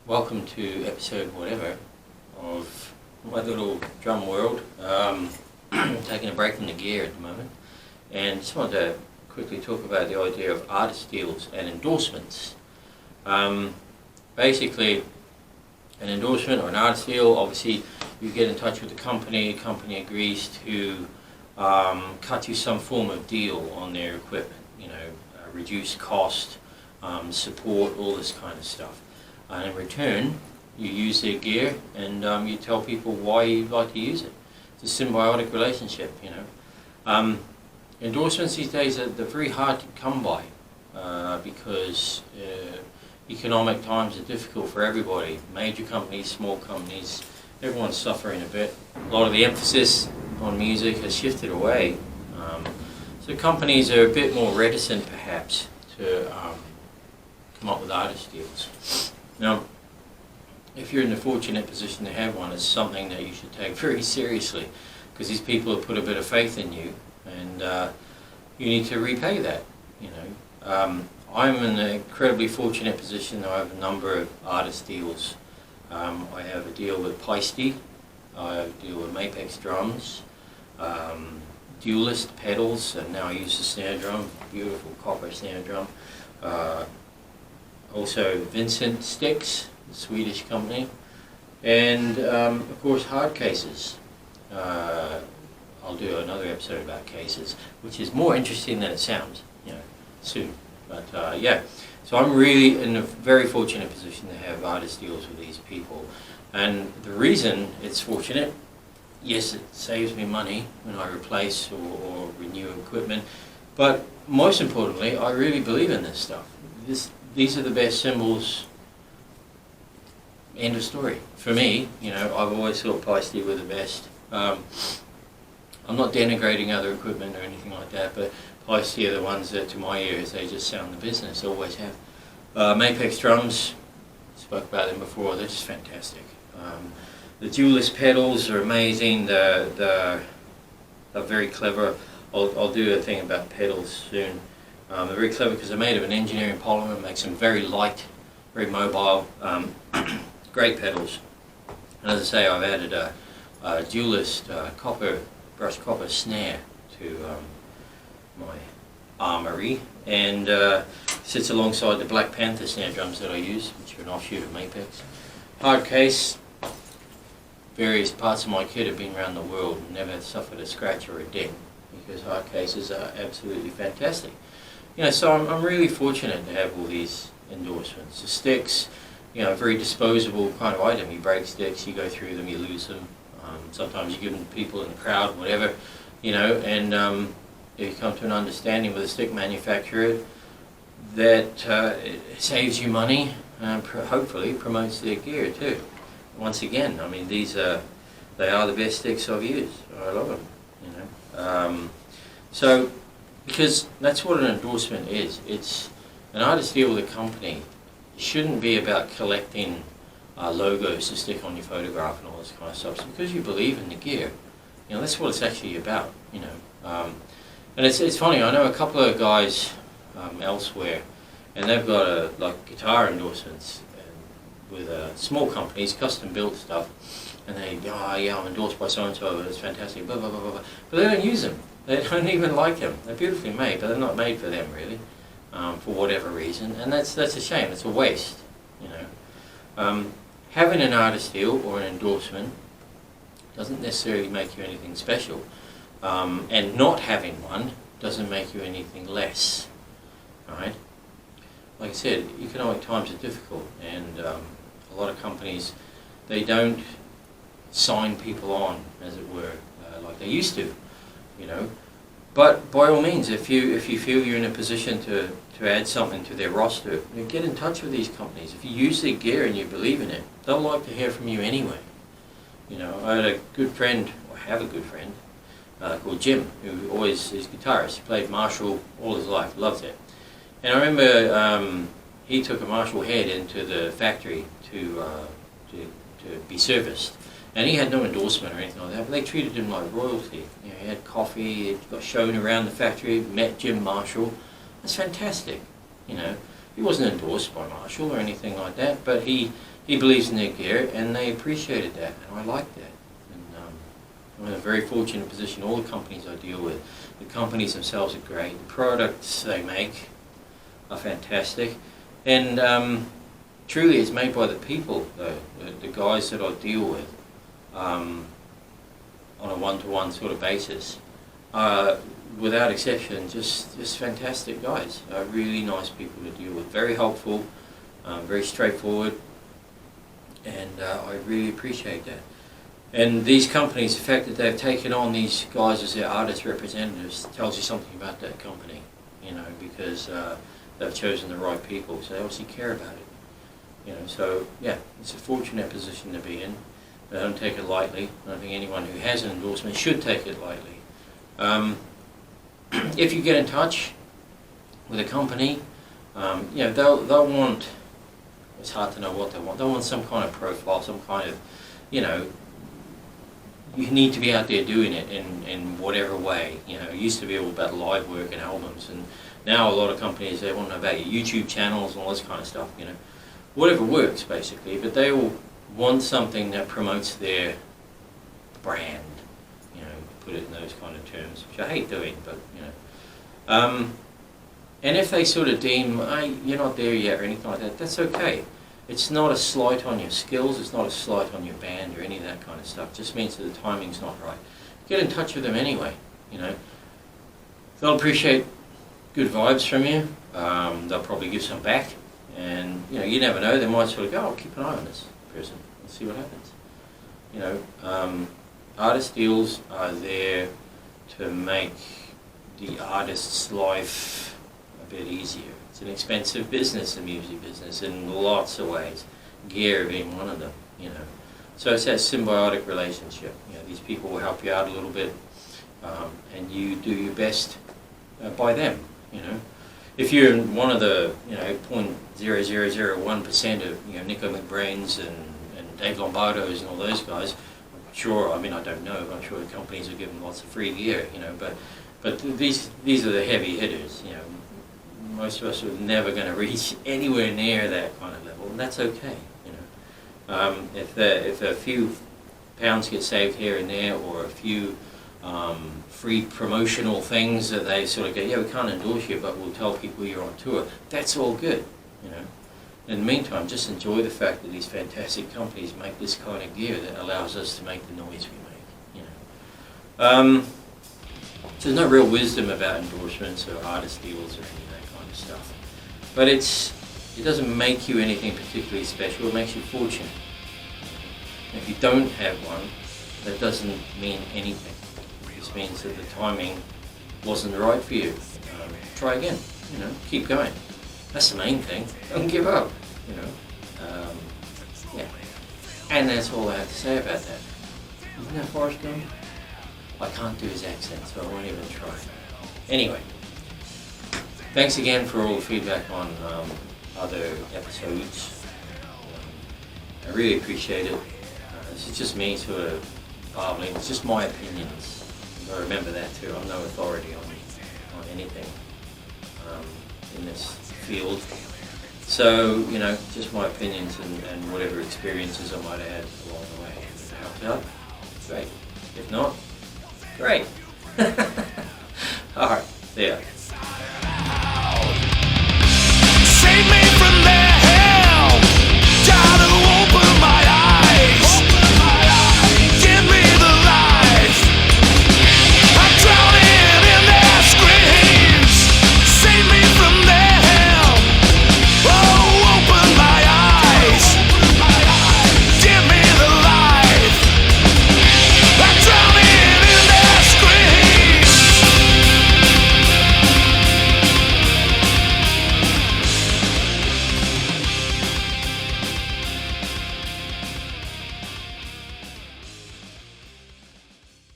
Welcome to episode whatever of my little drum world. Taking a break from the gear at the moment, and just wanted to quickly talk about the idea of artist deals and endorsements. Basically, an endorsement or an artist deal, obviously you get in touch with the company agrees to cut you some form of deal on their equipment, reduce cost, support, all this kind of stuff. And in return, you use their gear and you tell people why you'd like to use it. It's a symbiotic relationship, Endorsements these days they're very hard to come by because economic times are difficult for everybody. Major companies, small companies, everyone's suffering a bit. A lot of the emphasis on music has shifted away. So companies are a bit more reticent perhaps to come up with artist deals. Now, if you're in the fortunate position to have one, it's something that you should take very seriously, because these people have put a bit of faith in you, and you need to repay that. I'm in an incredibly fortunate position. I have a number of artist deals. I have a deal with Peisty, I have a deal with Mapex drums, Duelist pedals, and now I use the snare drum, beautiful copper snare drum. Also Vincent Sticks, the Swedish company, and of course hard cases. I'll do another episode about cases, which is more interesting than it sounds, soon. But yeah, so I'm really in a very fortunate position to have artist deals with these people, and the reason it's fortunate, yes, it saves me money when I replace or renew equipment, but most importantly, I really believe in this stuff. These are the best cymbals, end of story. For me, I've always thought Peisty were the best. I'm not denigrating other equipment or anything like that, but Peisty are the ones that, to my ears, they just sound the business, always have. Mapex drums, spoke about them before, they're just fantastic. The Duelist pedals are amazing, they're very clever. I'll do a thing about pedals soon. They're very clever because they're made of an engineering polymer, makes them very light, very mobile, great pedals. And as I say, I've added a Duelist brushed copper snare to my armory, and sits alongside the Black Panther snare drums that I use, which are an offshoot of Mapex. Hard case, various parts of my kit have been around the world and never suffered a scratch or a dent, because hard cases are absolutely fantastic. So I'm really fortunate to have all these endorsements. The sticks, a very disposable kind of item. You break sticks, you go through them, you lose them. Sometimes you give them to people in the crowd, whatever, and you come to an understanding with a stick manufacturer that it saves you money and hopefully promotes their gear too. Once again, they are the best sticks I've used. I love them, So, because that's what an endorsement is. It's an artist deal with a company. It shouldn't be about collecting logos to stick on your photograph and all this kind of stuff. It's because you believe in the gear. That's what it's actually about. And it's funny. I know a couple of guys elsewhere, and they've got guitar endorsements with small companies, custom built stuff, and they go, oh yeah, I'm endorsed by so and so. It's fantastic. Blah blah blah blah blah. But they don't use them. They don't even like them. They're beautifully made, but they're not made for them really, for whatever reason, and that's a shame. It's a waste, Having an artist deal or an endorsement doesn't necessarily make you anything special, and not having one doesn't make you anything less. Right? Like I said, economic times are difficult, and a lot of companies, they don't sign people on, as it were, like they used to. But by all means, if you feel you're in a position to add something to their roster, get in touch with these companies. If you use their gear and you believe in it, they'll like to hear from you anyway. I had a good friend, or have a good friend, called Jim, who always is a guitarist. He played Marshall all his life, loves it. And I remember he took a Marshall head into the factory to be serviced. And he had no endorsement or anything like that, but they treated him like royalty. He had coffee, he got shown around the factory, met Jim Marshall. That's fantastic. He wasn't endorsed by Marshall or anything like that, but he he believes in their gear, and they appreciated that, and I like that. And I'm in a very fortunate position. All the companies I deal with, the companies themselves are great. The products they make are fantastic, and truly it's made by the people, though, the guys that I deal with on a one-to-one sort of basis. Without exception, just fantastic guys. Really nice people to deal with. Very helpful, very straightforward, and I really appreciate that. And these companies, the fact that they've taken on these guys as their artist representatives tells you something about that company, you know, because they've chosen the right people, so they obviously care about it. You know, so yeah, it's a fortunate position to be in. I don't take it lightly. I don't think anyone who has an endorsement should take it lightly. If you get in touch with a company, you know, they'll want, it's hard to know what they want. They'll want some kind of profile, some kind of, you know, you need to be out there doing it in whatever way. You know, it used to be all about live work and albums, and now a lot of companies, they want to know about your YouTube channels and all this kind of stuff, you know. Whatever works, basically, but they all want something that promotes their brand, you know, put it in those kind of terms, which I hate doing, but, you know. And if they sort of deem, hey, you're not there yet or anything like that, that's okay. It's not a slight on your skills, it's not a slight on your band or any of that kind of stuff. It just means that the timing's not right. Get in touch with them anyway, you know. They'll appreciate good vibes from you. They'll probably give some back. And, you know, you never know, they might sort of go, oh, keep an eye on this person and see what happens. You know, artist deals are there to make the artist's life a bit easier. It's an expensive business, the music business, in lots of ways, gear being one of them, you know. So it's that symbiotic relationship. You know, these people will help you out a little bit, and you do your best by them, you know. If you're one of the, you know, 0.0001% of, you know, Nico McBrains and Dave Lombardo's and all those guys, I'm sure, I mean, I don't know, I'm sure the companies are giving lots of free gear, you know, but these are the heavy hitters, you know. Most of us are never going to reach anywhere near that kind of level, and that's okay, you know. If a few pounds get saved here and there, or a few free promotional things that they sort of go, yeah, we can't endorse you, but we'll tell people you're on tour, that's all good, you know. In the meantime, just enjoy the fact that these fantastic companies make this kind of gear that allows us to make the noise we make, you know. So there's no real wisdom about endorsements or artist deals or any of that kind of stuff. But it doesn't make you anything particularly special, it makes you fortunate. If you don't have one, that doesn't mean anything. It just means that the timing wasn't right for you. Try again, you know, keep going. That's the main thing. Don't give up, you know. Yeah. And that's all I have to say about that. Isn't that Forrest Gump? I can't do his accent, so I won't even try. Anyway, thanks again for all the feedback on other episodes. I really appreciate it. This is just me sort of babbling. It's just my opinions. You've got to remember that too. I'm no authority on anything in this field. So, you know, just my opinions and whatever experiences I might have had along the way. If it helps out, great. If not, great. All right, see ya.